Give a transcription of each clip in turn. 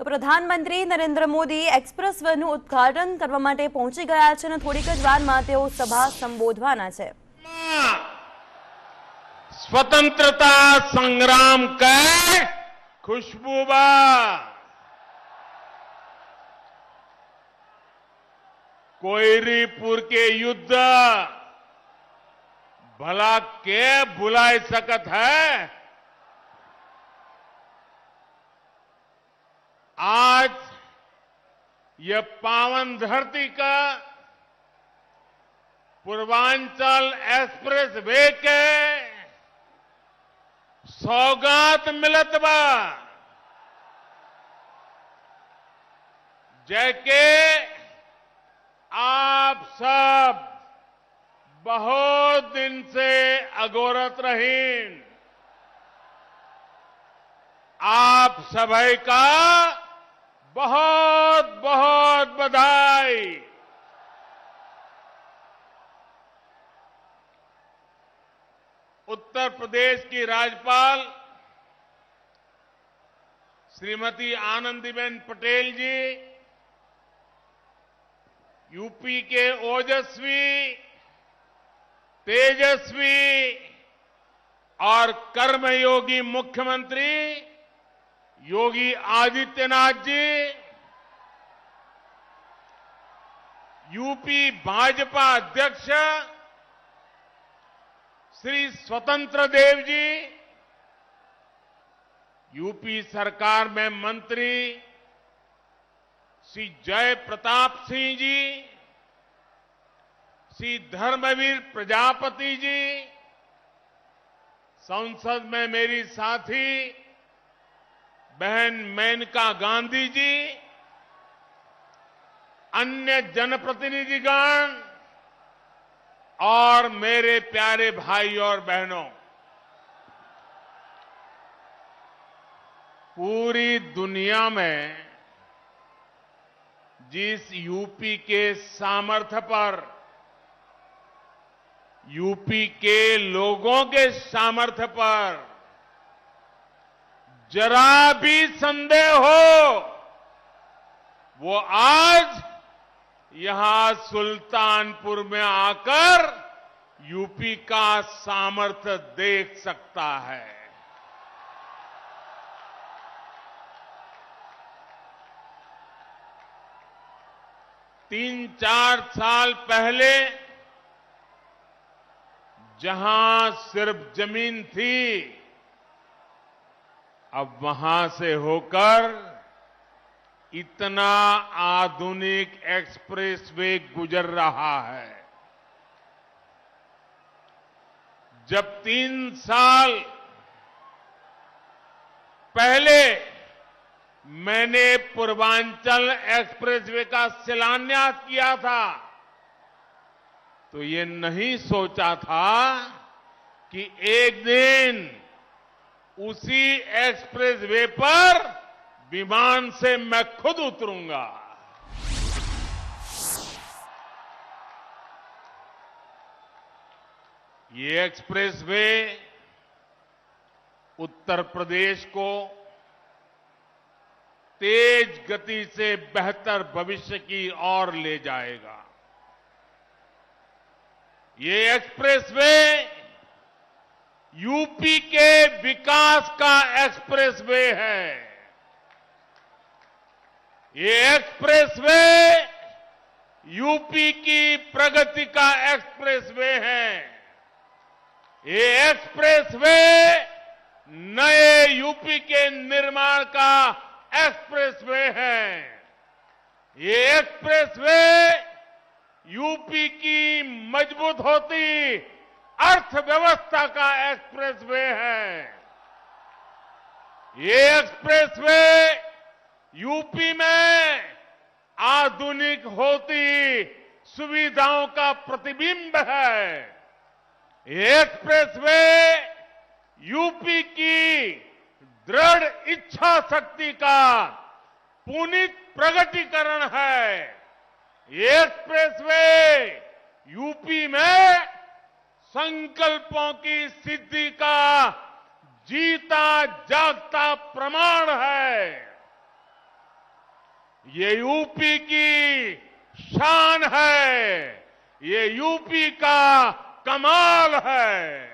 તો પ્રધાનમંત્રી નરેન્દ્ર મોદી એક્સપ્રેસ વેનું ઉદ્ઘાટન કરવા માટે પહોંચી ગયા છે અને થોડીક જ વારમાં તેઓ સભા સંબોધવાના છે। स्वतंत्रता संग्राम के खुशबूबा कोयरीपुर के युद्ध भला के भुलाई सकत है। आज ये पावन धरती का पूर्वांचल एक्सप्रेस वे के सौगात मिलत बा। जैके आप सब बहुत दिन से अगोरत रहीन। आप सभी का बहुत बहुत बधाई। उत्तर प्रदेश की राज्यपाल श्रीमती आनंदीबेन पटेल जी, यूपी के ओजस्वी, तेजस्वी और कर्मयोगी मुख्यमंत्री योगी आदित्यनाथ जी, यूपी भाजपा अध्यक्ष श्री स्वतंत्र देव जी, यूपी सरकार में मंत्री श्री जय प्रताप सिंह जी, श्री धर्मवीर प्रजापति जी, संसद में मेरी साथी बहन मेनका गांधी जी, अन्य जनप्रतिनिधिगण और मेरे प्यारे भाई और बहनों, पूरी दुनिया में जिस यूपी के सामर्थ्य पर, यूपी के लोगों के सामर्थ्य पर जरा भी संदेह हो, वो आज यहां सुल्तानपुर में आकर यूपी का सामर्थ्य देख सकता है। तीन चार साल पहले जहां सिर्फ जमीन थी, अब वहां से होकर इतना आधुनिक एक्सप्रेसवे गुजर रहा है। जब 3 साल पहले मैंने पूर्वांचल एक्सप्रेसवे का शिलान्यास किया था, तो ये नहीं सोचा था कि एक दिन उसी एक्सप्रेसवे पर विमान से मैं खुद उतरूंगा। ये एक्सप्रेसवे उत्तर प्रदेश को तेज गति से बेहतर भविष्य की ओर ले जाएगा। ये एक्सप्रेसवे यूपी के विकास का एक्सप्रेसवे है। ये एक्सप्रेसवे यूपी की प्रगति का एक्सप्रेसवे है। ये एक्सप्रेसवे नए यूपी के निर्माण का एक्सप्रेसवे है। ये एक्सप्रेसवे यूपी की मजबूत होती अर्थव्यवस्था का एक्सप्रेसवे है। ये एक्सप्रेसवे यूपी में आधुनिक होती सुविधाओं का प्रतिबिंब है। ये एक्सप्रेसवे यूपी की दृढ़ इच्छा शक्ति का पुनीत प्रगटीकरण है। ये एक्सप्रेसवे यूपी में संकल्पों की सिद्धि का जीता जागता प्रमाण है। ये यूपी की शान है, ये यूपी का कमाल है।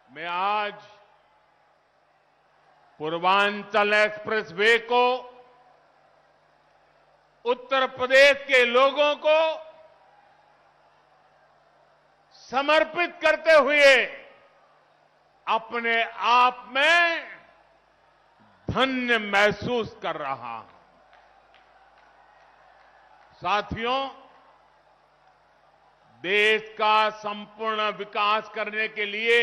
मैं आज पूर्वांचल एक्सप्रेसवे को उत्तर प्रदेश के लोगों को समर्पित करते हुए अपने आप में धन्य महसूस कर रहा हूं। साथियों, देश का संपूर्ण विकास करने के लिए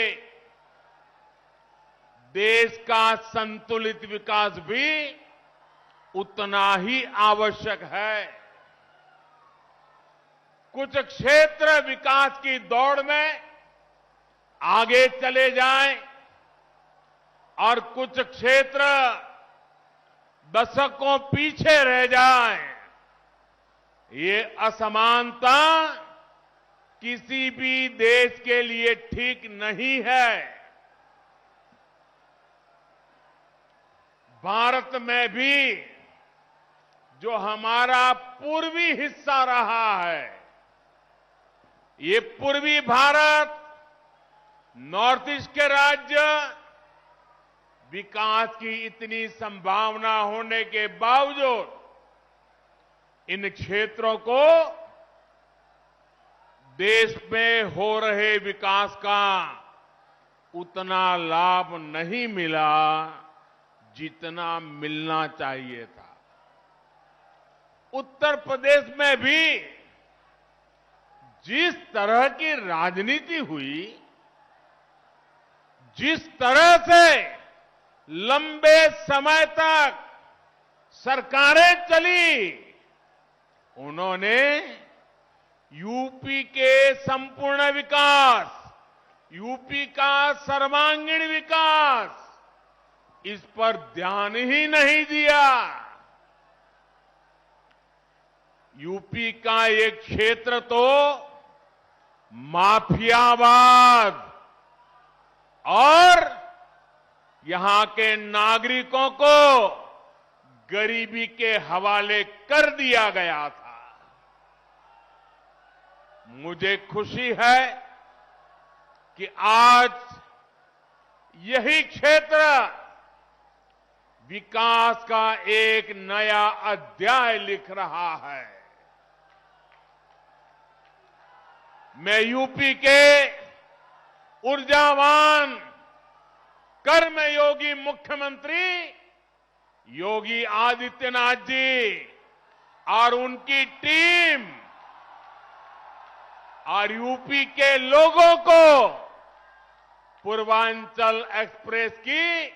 देश का संतुलित विकास भी उतना ही आवश्यक है। कुछ क्षेत्र विकास की दौड़ में आगे चले जाएं और कुछ क्षेत्र दशकों पीछे रह जाएं। ये असमानता किसी भी देश के लिए ठीक नहीं है। भारत में भी जो हमारा पूर्वी हिस्सा रहा है, ये पूर्वी भारत, नॉर्थ ईस्ट के राज्य विकास की इतनी संभावना होने के बावजूद इन क्षेत्रों को देश में हो रहे विकास का उतना लाभ नहीं मिला जितना मिलना चाहिए था। उत्तर प्रदेश में भी जिस तरह की राजनीति हुई, जिस तरह से लंबे समय तक सरकारें चली, उन्होंने यूपी के संपूर्ण विकास, यूपी का सर्वांगीण विकास, इस पर ध्यान ही नहीं दिया। यूपी का एक क्षेत्र तो माफियावाद और यहां के नागरिकों को गरीबी के हवाले कर दिया गया था। मुझे खुशी है कि आज यही क्षेत्र विकास का एक नया अध्याय लिख रहा है। मैं यूपी के ऊर्जावान कर्मयोगी मुख्यमंत्री योगी आदित्यनाथ जी और उनकी टीम और यूपी के लोगों को पूर्वांचल एक्सप्रेस की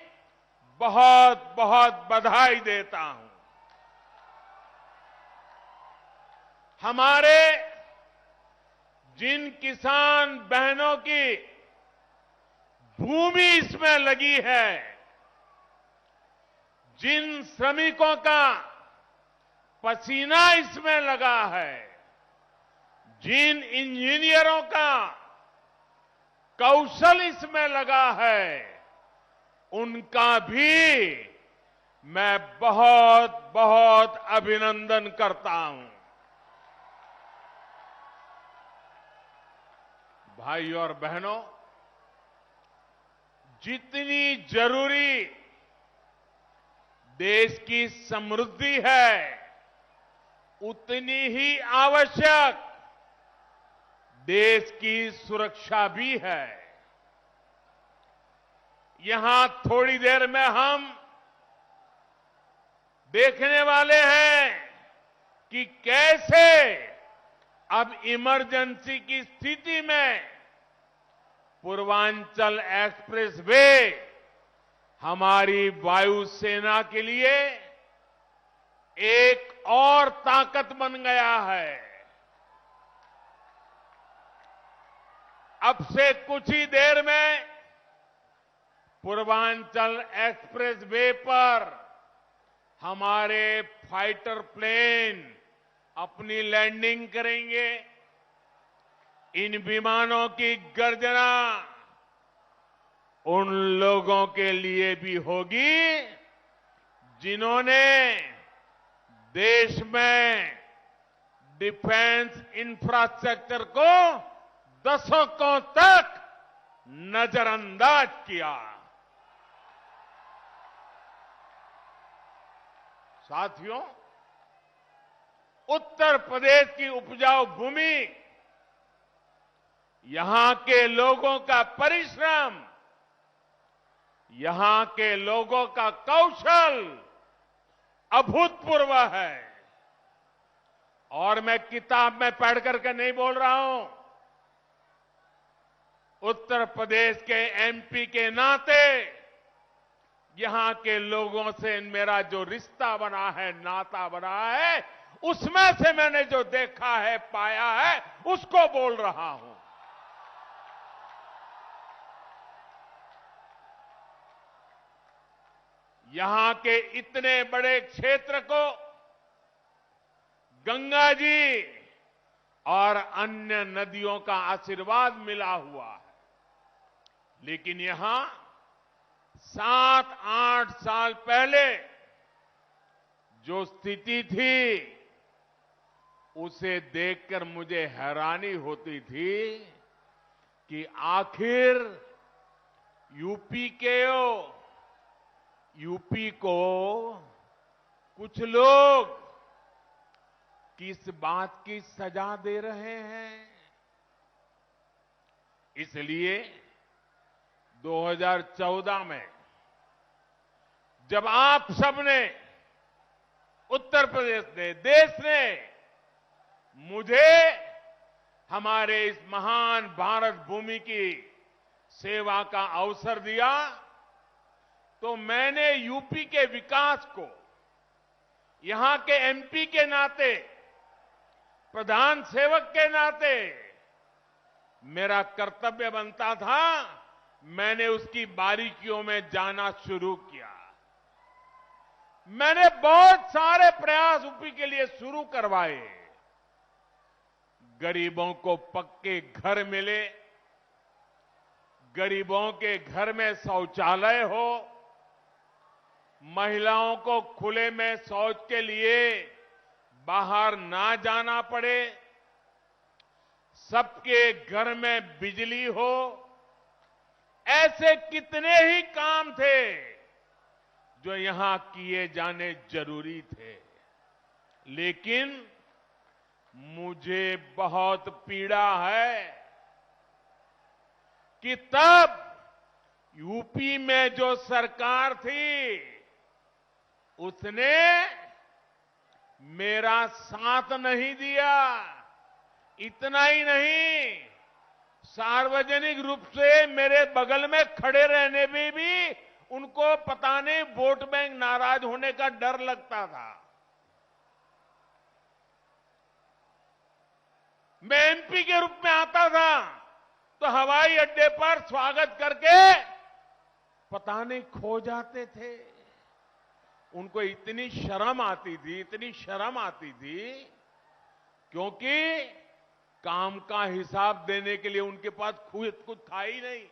बहुत बहुत बधाई देता हूं। हमारे जिन किसान बहनों की भूमि इसमें लगी है, जिन श्रमिकों का पसीना इसमें लगा है, जिन इंजीनियरों का कौशल इसमें लगा है, उनका भी मैं बहुत बहुत अभिनंदन करता हूं। भाई और बहनों, जितनी जरूरी देश की समृद्धि है, उतनी ही आवश्यक देश की सुरक्षा भी है। यहां थोड़ी देर में हम देखने वाले हैं कि कैसे अब इमरजेंसी की स्थिति में पूर्वांचल एक्सप्रेसवे हमारी वायुसेना के लिए एक और ताकत बन गया है। अब से कुछ ही देर में पूर्वांचल एक्सप्रेसवे पर हमारे फाइटर प्लेन अपनी लैंडिंग करेंगे। इन विमानों की गर्जना उन लोगों के लिए भी होगी जिन्होंने देश में डिफेंस इंफ्रास्ट्रक्चर को दशकों तक नजरअंदाज किया। साथियों, उत्तर प्रदेश की उपजाऊ भूमि, यहां के लोगों का परिश्रम, यहां के लोगों का कौशल अभूतपूर्व है। और मैं किताब में पढ़ करके नहीं बोल रहा हूं, उत्तर प्रदेश के एमपी के नाते यहां के लोगों से मेरा जो रिश्ता बना है, नाता बना है, उसमें से मैंने जो देखा है, पाया है, उसको बोल रहा हूं। यहां के इतने बड़े क्षेत्र को गंगा जी और अन्य नदियों का आशीर्वाद मिला हुआ है, लेकिन यहां 7-8 साल पहले जो स्थिति थी, उसे देखकर मुझे हैरानी होती थी कि आखिर यूपी को कुछ लोग किस बात की सजा दे रहे हैं। इसलिए 2014 में जब आप सबने, उत्तर प्रदेश ने, देश ने मुझे हमारे इस महान भारत भूमि की सेवा का अवसर दिया, तो मैंने यूपी के विकास को यहां के एमपी के नाते, प्रधान सेवक के नाते मेरा कर्तव्य बनता था, मैंने उसकी बारीकियों में जाना शुरू किया। मैंने बहुत सारे प्रयास यूपी के लिए शुरू करवाए। गरीबों को पक्के घर मिले, गरीबों के घर में शौचालय हो, महिलाओं को खुले में शौच के लिए बाहर ना जाना पड़े, सबके घर में बिजली हो, ऐसे कितने ही काम थे जो यहां किए जाने जरूरी थे। लेकिन मुझे बहुत पीड़ा है कि तब यूपी में जो सरकार थी, उसने मेरा साथ नहीं दिया। इतना ही नहीं, सार्वजनिक रूप से मेरे बगल में खड़े रहने में भी उनको पता नहीं वोट बैंक नाराज होने का डर लगता था। मैं एमपी के रूप में आता था तो हवाई अड्डे पर स्वागत करके पता नहीं खो जाते थे। उनको इतनी शर्म आती थी, इतनी शर्म आती थी, क्योंकि काम का हिसाब देने के लिए उनके पास कुछ था ही नहीं।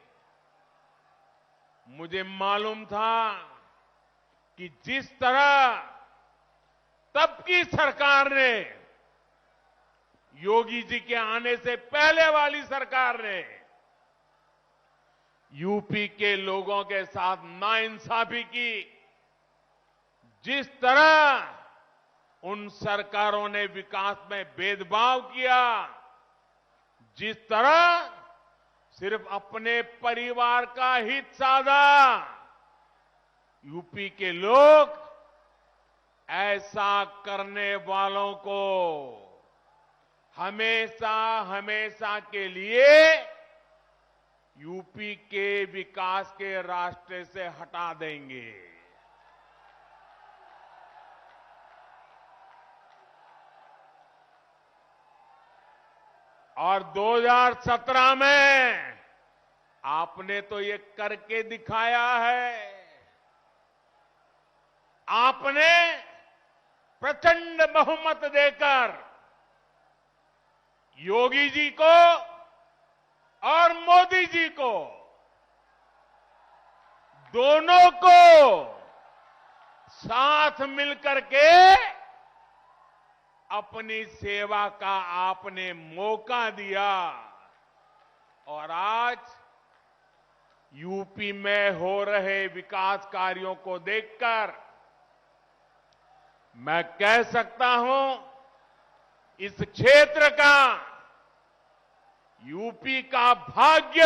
मुझे मालूम था कि जिस तरह तब की सरकार ने, योगी जी के आने से पहले वाली सरकार ने यूपी के लोगों के साथ नाइंसाफी की, जिस तरह उन सरकारों ने विकास में भेदभाव किया, जिस तरह सिर्फ अपने परिवार का हित साधा, यूपी के लोग ऐसा करने वालों को हमेशा हमेशा के लिए यूपी के विकास के रास्ते से हटा देंगे। और 2017 में आपने तो ये करके दिखाया है। आपने प्रचंड बहुमत देकर योगी जी को और मोदी जी को दोनों को साथ मिलकर के अपनी सेवा का आपने मौका दिया और आज यूपी में हो रहे विकास कार्यों को देखकर मैं कह सकता हूं इस क्षेत्र का यूपी का भाग्य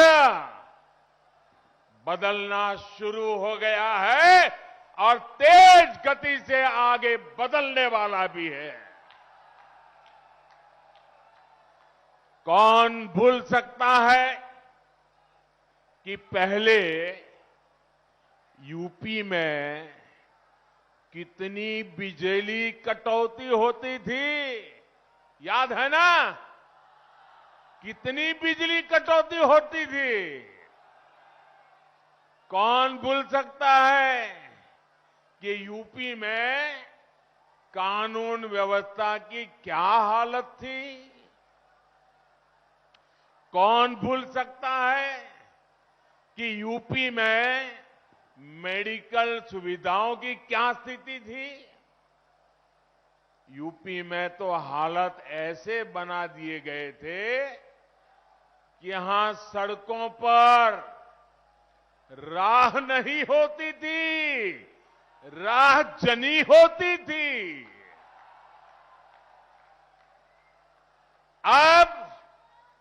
बदलना शुरू हो गया है और तेज गति से आगे बदलने वाला भी है। कौन भूल सकता है कि पहले यूपी में कितनी बिजली कटौती होती थी, याद है ना? कितनी बिजली कटौती होती थी? कौन भूल सकता है कि यूपी में कानून व्यवस्था की क्या हालत थी? कौन भूल सकता है कि यूपी में मेडिकल सुविधाओं की क्या स्थिति थी? यूपी में तो हालत ऐसे बना दिए गए थे कि यहां सड़कों पर राह नहीं होती थी, राह जनी होती थी। अब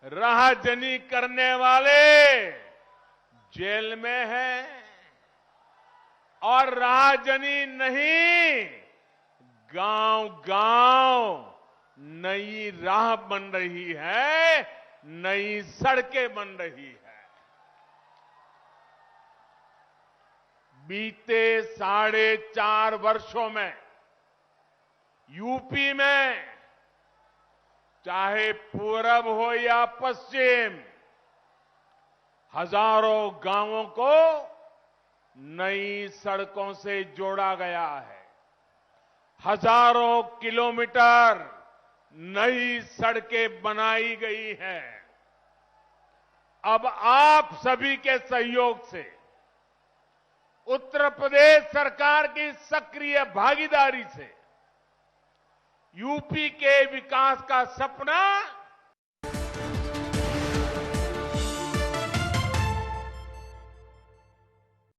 राहजनी करने वाले जेल में हैं और राहजनी नहीं, गांव-गांव नई राह बन रही है, नई सड़कें बन रही है। बीते 4.5 वर्षों में यूपी में चाहे पूरब हो या पश्चिम, हजारों गांवों को नई सड़कों से जोड़ा गया है। हजारों किलोमीटर नई सड़कें बनाई गई हैं। अब आप सभी के सहयोग से, उत्तर प्रदेश सरकार की सक्रिय भागीदारी से यूपी के विकास का सपना